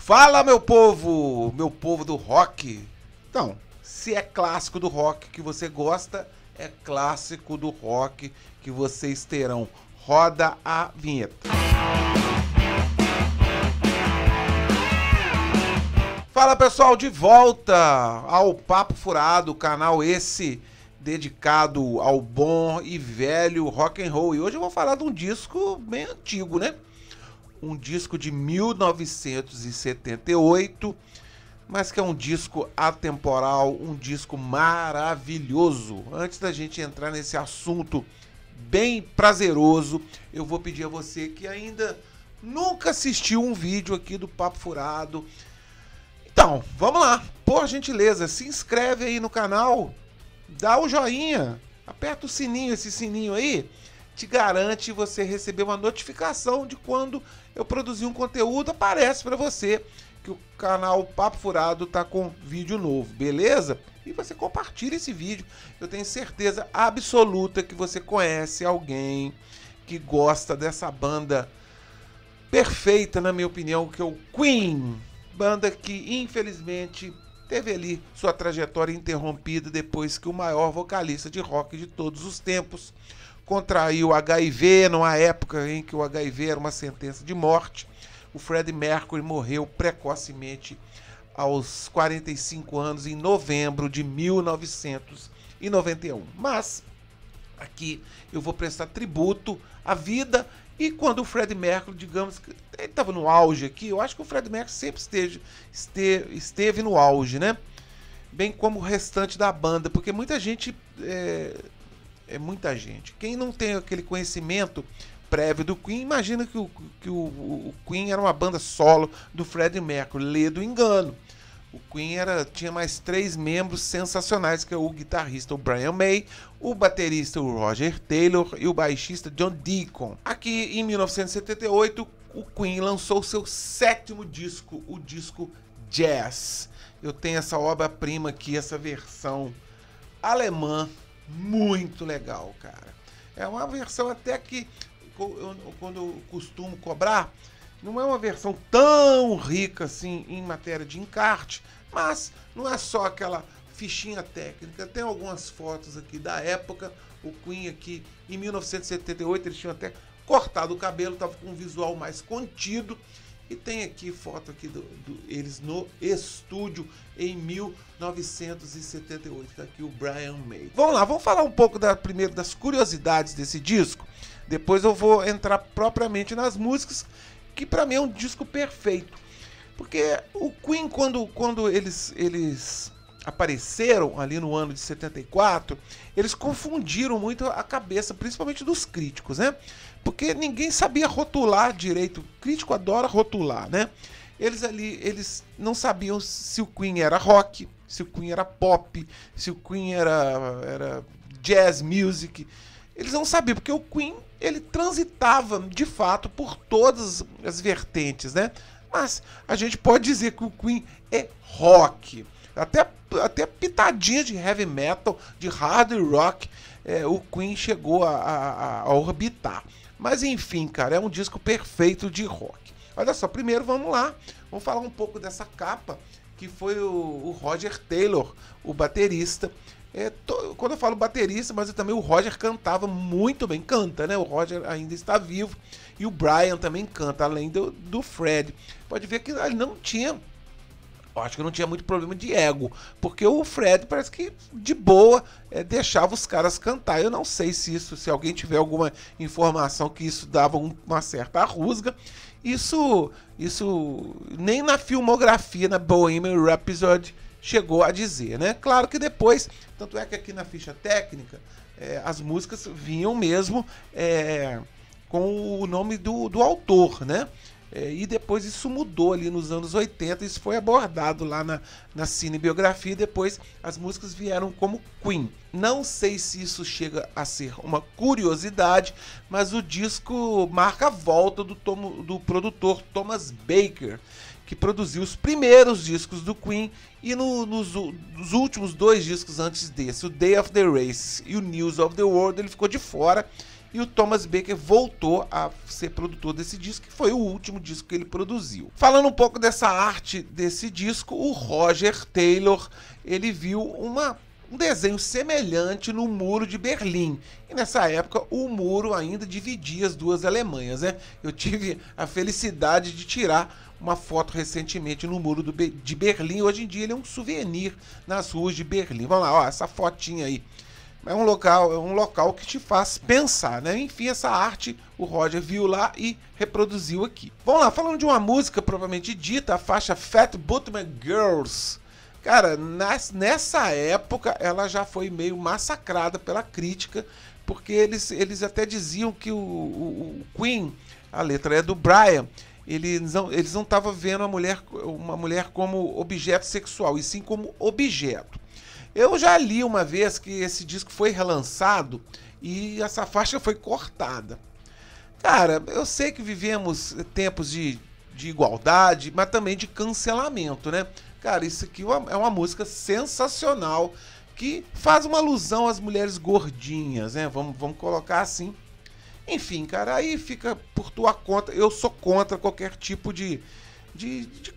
Fala, meu povo do rock. Então, se é clássico do rock que você gosta, é clássico do rock que vocês terão. Roda a vinheta. Fala, pessoal, de volta ao Papo Furado, canal esse dedicado ao bom e velho rock and roll. E hoje eu vou falar de um disco bem antigo, né? Um disco de 1978, mas que é um disco atemporal, um disco maravilhoso. Antes da gente entrar nesse assunto bem prazeroso, eu vou pedir a você que ainda nunca assistiu um vídeo aqui do Papo Furado. Então, vamos lá, por gentileza, se inscreve aí no canal, dá o joinha, aperta o sininho, esse sininho aí te garante você receber uma notificação de quando eu produzir um conteúdo, aparece para você que o canal Papo Furado tá com vídeo novo, beleza? E você compartilha esse vídeo, eu tenho certeza absoluta que você conhece alguém que gosta dessa banda perfeita, na minha opinião, que é o Queen. Banda que, infelizmente, teve ali sua trajetória interrompida depois que o maior vocalista de rock de todos os tempos contraiu HIV, numa época em que o HIV era uma sentença de morte. O Freddie Mercury morreu precocemente aos 45 anos, em novembro de 1991. Mas aqui eu vou prestar tributo à vida. E quando o Freddie Mercury, digamos que ele estava no auge aqui, eu acho que o Freddie Mercury sempre esteve no auge, né? Bem como o restante da banda, porque muita gente, muita gente. Quem não tem aquele conhecimento prévio do Queen, imagina que o Queen era uma banda solo do Freddie Mercury, lê do engano. O Queen tinha mais 3 membros sensacionais, que é o guitarrista o Brian May, o baterista o Roger Taylor e o baixista John Deacon. Aqui em 1978, o Queen lançou seu 7º disco, o disco Jazz. Eu tenho essa obra-prima aqui, essa versão alemã, muito legal, cara. É uma versão até que, quando eu costumo cobrar, não é uma versão tão rica assim em matéria de encarte, mas não é só aquela fichinha técnica. Tem algumas fotos aqui da época. O Queen aqui em 1978, eles tinham até cortado o cabelo, estava com um visual mais contido. E tem aqui foto aqui eles no estúdio em 1978. Tá aqui o Brian May. Vamos lá, vamos falar um pouco primeiro das curiosidades desse disco. Depois eu vou entrar propriamente nas músicas, que pra mim é um disco perfeito. Porque o Queen, quando eles apareceram ali no ano de 74, eles confundiram muito a cabeça, principalmente dos críticos, né? Porque ninguém sabia rotular direito. O crítico adora rotular, né? Eles não sabiam se o Queen era rock, se o Queen era pop, se o Queen era jazz music. Eles não sabiam, porque o Queen, ele transitava de fato por todas as vertentes, né? Mas a gente pode dizer que o Queen é rock. Até pitadinha de heavy metal, de hard rock, o Queen chegou a orbitar. Mas enfim, cara, é um disco perfeito de rock. Olha só, primeiro vamos lá, vamos falar um pouco dessa capa, que foi o Roger Taylor, o baterista. Quando eu falo baterista, mas também o Roger cantava muito bem, canta, né? O Roger ainda está vivo e o Brian também canta, além do Fred. Pode ver que ele não tinha, eu acho que não tinha muito problema de ego, porque o Fred parece que de boa deixava os caras cantar. Eu não sei se alguém tiver alguma informação que isso dava uma certa rusga. Isso nem na filmografia, na Bohemian Rhapsody, chegou a dizer, né? Claro que depois, tanto é que aqui na ficha técnica, as músicas vinham mesmo com o nome do autor, né? E depois isso mudou ali nos anos 80, isso foi abordado lá na cinebiografia, e depois as músicas vieram como Queen. Não sei se isso chega a ser uma curiosidade, mas o disco marca a volta do produtor Thomas Baker, que produziu os primeiros discos do Queen, e nos últimos 2 discos antes desse, o Day of the Race e o News of the World, ele ficou de fora. e o Thomas Baker voltou a ser produtor desse disco, que foi o último disco que ele produziu. Falando um pouco dessa arte desse disco, o Roger Taylor, ele viu um desenho semelhante no Muro de Berlim. E nessa época o muro ainda dividia as duas Alemanhas, né? Eu tive a felicidade de tirar uma foto recentemente no Muro de Berlim. Hoje em dia ele é um souvenir nas ruas de Berlim. Vamos lá, ó, essa fotinha aí. É um local que te faz pensar, né? Enfim, essa arte o Roger viu lá e reproduziu aqui. Vamos lá, falando de uma música propriamente dita, a faixa Fat Bottom Girls. Cara, nessa época ela já foi meio massacrada pela crítica, porque eles até diziam que o Queen, a letra é do Brian, eles não estavam vendo uma mulher como objeto sexual, e sim como objeto. Eu já li uma vez que esse disco foi relançado e essa faixa foi cortada. Cara, eu sei que vivemos tempos de igualdade, mas também de cancelamento, né? Cara, isso aqui é uma música sensacional que faz uma alusão às mulheres gordinhas, né? Vamos colocar assim. Enfim, cara, aí fica por tua conta. Eu sou contra qualquer tipo de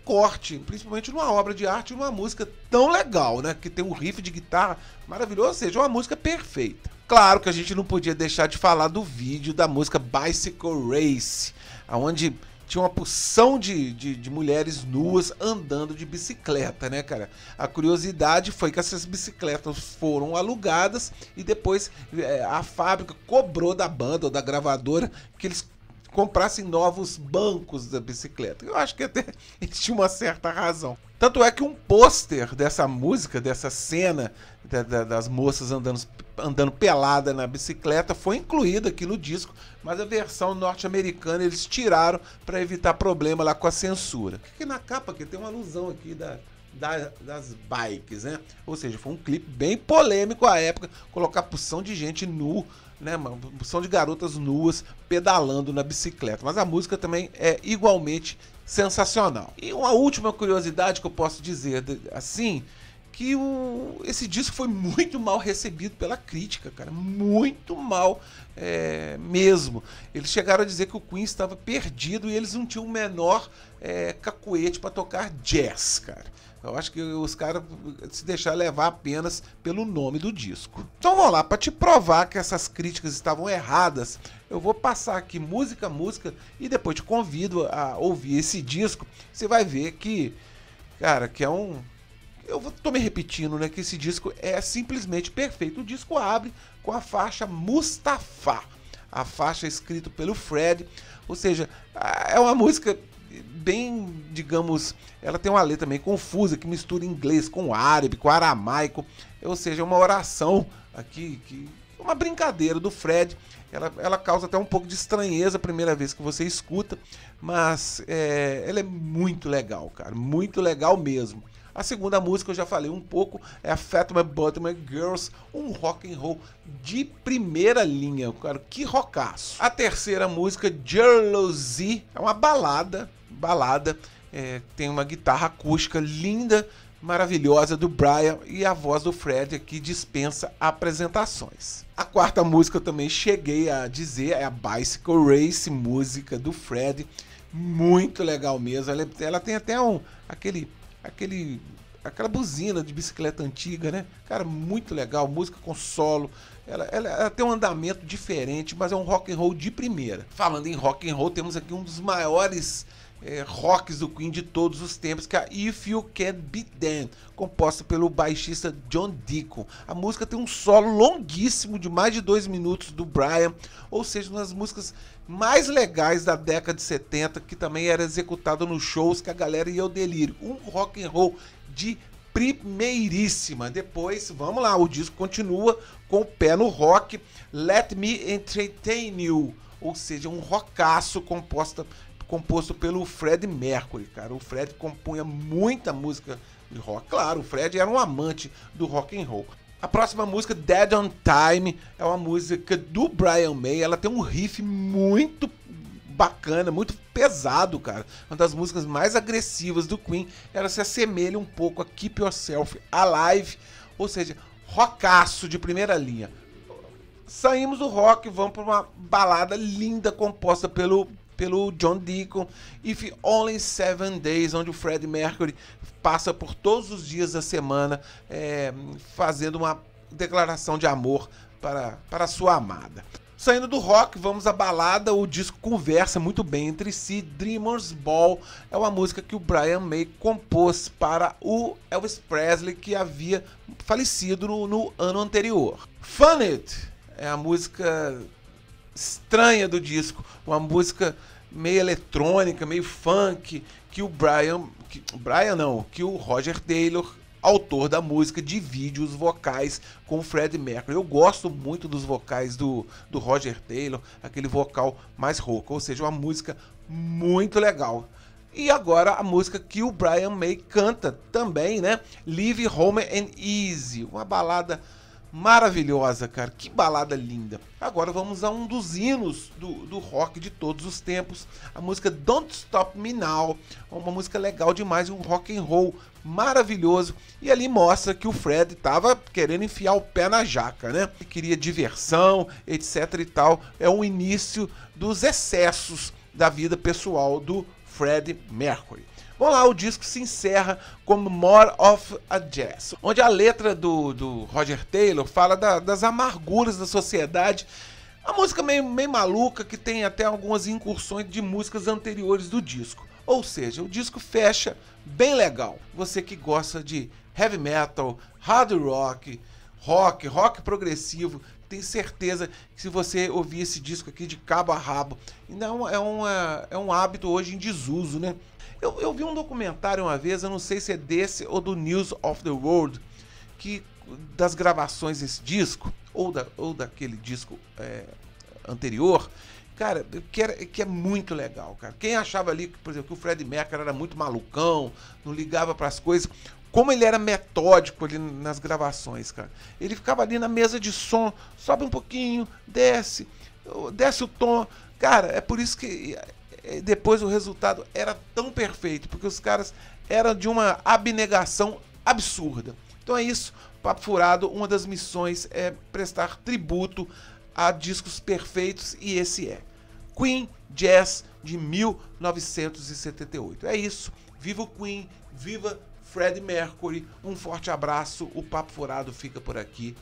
corte, principalmente numa obra de arte, numa música tão legal, né? Que tem um riff de guitarra maravilhoso, ou seja, uma música perfeita. Claro que a gente não podia deixar de falar do vídeo da música Bicycle Race, onde tinha uma porção de mulheres nuas andando de bicicleta, né, cara? A curiosidade foi que essas bicicletas foram alugadas e depois a fábrica cobrou da banda ou da gravadora que eles comprassem novos bancos da bicicleta. Eu acho que até eles tinham uma certa razão. Tanto é que um pôster dessa música, dessa cena das moças andando pelada na bicicleta, foi incluído aqui no disco, mas a versão norte-americana eles tiraram para evitar problema lá com a censura. Aqui na capa aqui tem uma alusão aqui das bikes, né? Ou seja, foi um clipe bem polêmico à época, colocar porção de gente nu, né, uma porção de garotas nuas pedalando na bicicleta. Mas a música também é igualmente sensacional. E uma última curiosidade que eu posso dizer assim, que esse disco foi muito mal recebido pela crítica, cara, muito mal mesmo. Eles chegaram a dizer que o Queen estava perdido e eles não tinham o menor cacuete para tocar jazz, cara. Eu acho que os caras se deixaram levar apenas pelo nome do disco. Então vamos lá, para te provar que essas críticas estavam erradas, eu vou passar aqui música a música e depois te convido a ouvir esse disco. Você vai ver que, cara, que é um... tô me repetindo, né, que esse disco é simplesmente perfeito. O disco abre com a faixa Mustafa, a faixa escrita pelo Fred, ou seja, é uma música bem, digamos, ela tem uma letra meio confusa, que mistura inglês com árabe, com aramaico, ou seja, uma oração aqui, uma brincadeira do Fred. Ela causa até um pouco de estranheza a primeira vez que você escuta, mas ela é muito legal, cara, muito legal mesmo. A segunda música eu já falei um pouco, é a Fat Bottom Girls, um rock and roll de primeira linha, cara, que rockaço. A terceira música, Jealousy, é uma balada, tem uma guitarra acústica linda, maravilhosa do Brian e a voz do Fred aqui dispensa apresentações. A quarta música eu também cheguei a dizer, é a Bicycle Race, música do Fred, muito legal mesmo. Ela tem até aquela buzina de bicicleta antiga, né? Cara, muito legal, música com solo. Ela tem um andamento diferente, mas é um rock and roll de primeira. Falando em rock and roll, temos aqui um dos maiores rocks do Queen de todos os tempos, que é a If You Can't Beat Them, composta pelo baixista John Deacon. A música tem um solo longuíssimo de mais de 2 minutos do Brian, ou seja, uma das músicas mais legais da década de 70, que também era executado nos shows que a galera ia ao delírio. Um rock and roll de primeiríssima. Depois, vamos lá, o disco continua com o pé no rock, Let Me Entertain You, ou seja, um rockaço composto pelo Fred Mercury, cara. O Fred compunha muita música de rock. Claro, o Fred era um amante do rock and roll. A próxima música, Dead on Time, é uma música do Brian May. Ela tem um riff muito bacana, muito pesado, cara. Uma das músicas mais agressivas do Queen. Ela se assemelha um pouco a Keep Yourself Alive, ou seja, rockaço de primeira linha. Saímos do rock, vamos para uma balada linda composta pelo John Deacon, If Only 7 Days, onde o Freddie Mercury passa por todos os dias da semana fazendo uma declaração de amor para sua amada. Saindo do rock, vamos à balada. O disco conversa muito bem entre si. Dreamers Ball é uma música que o Brian May compôs para o Elvis Presley, que havia falecido no ano anterior. Fun It é a música estranha do disco, uma música meio eletrônica, meio funk, que o que o Roger Taylor, autor da música, divide os vocais com o Freddie Mercury. Eu gosto muito dos vocais do Roger Taylor, aquele vocal mais rouco, ou seja, uma música muito legal. E agora a música que o Brian May canta também, né? Live Home and Easy, uma balada maravilhosa, cara, que balada linda. Agora vamos a um dos hinos do rock de todos os tempos, a música Don't Stop Me Now, uma música legal demais, um rock and roll maravilhoso, e ali mostra que o Fred tava querendo enfiar o pé na jaca, né? Queria diversão, etc e tal. É o início dos excessos da vida pessoal do Freddie Mercury. Vamos lá, o disco se encerra como More of a Jazz, onde a letra do Roger Taylor fala das amarguras da sociedade. A música meio maluca, que tem até algumas incursões de músicas anteriores do disco. Ou seja, o disco fecha bem legal. Você que gosta de heavy metal, hard rock progressivo, tenho certeza que se você ouvir esse disco aqui de cabo a rabo, não é um hábito hoje em desuso, né? Eu vi um documentário uma vez, eu não sei se é desse ou do News of the World, que das gravações desse disco, ou daquele disco anterior, cara, que é muito legal, cara. Quem achava ali, por exemplo, que o Freddie Mercury era muito malucão, não ligava para as coisas, como ele era metódico ali nas gravações, cara. Ele ficava ali na mesa de som, sobe um pouquinho, desce o tom. Cara, é por isso que depois o resultado era tão perfeito, porque os caras eram de uma abnegação absurda. Então é isso, Papo Furado, uma das missões é prestar tributo a discos perfeitos, e esse é Queen Jazz de 1978. É isso, viva o Queen, viva Freddie Mercury, um forte abraço, o Papo Furado fica por aqui.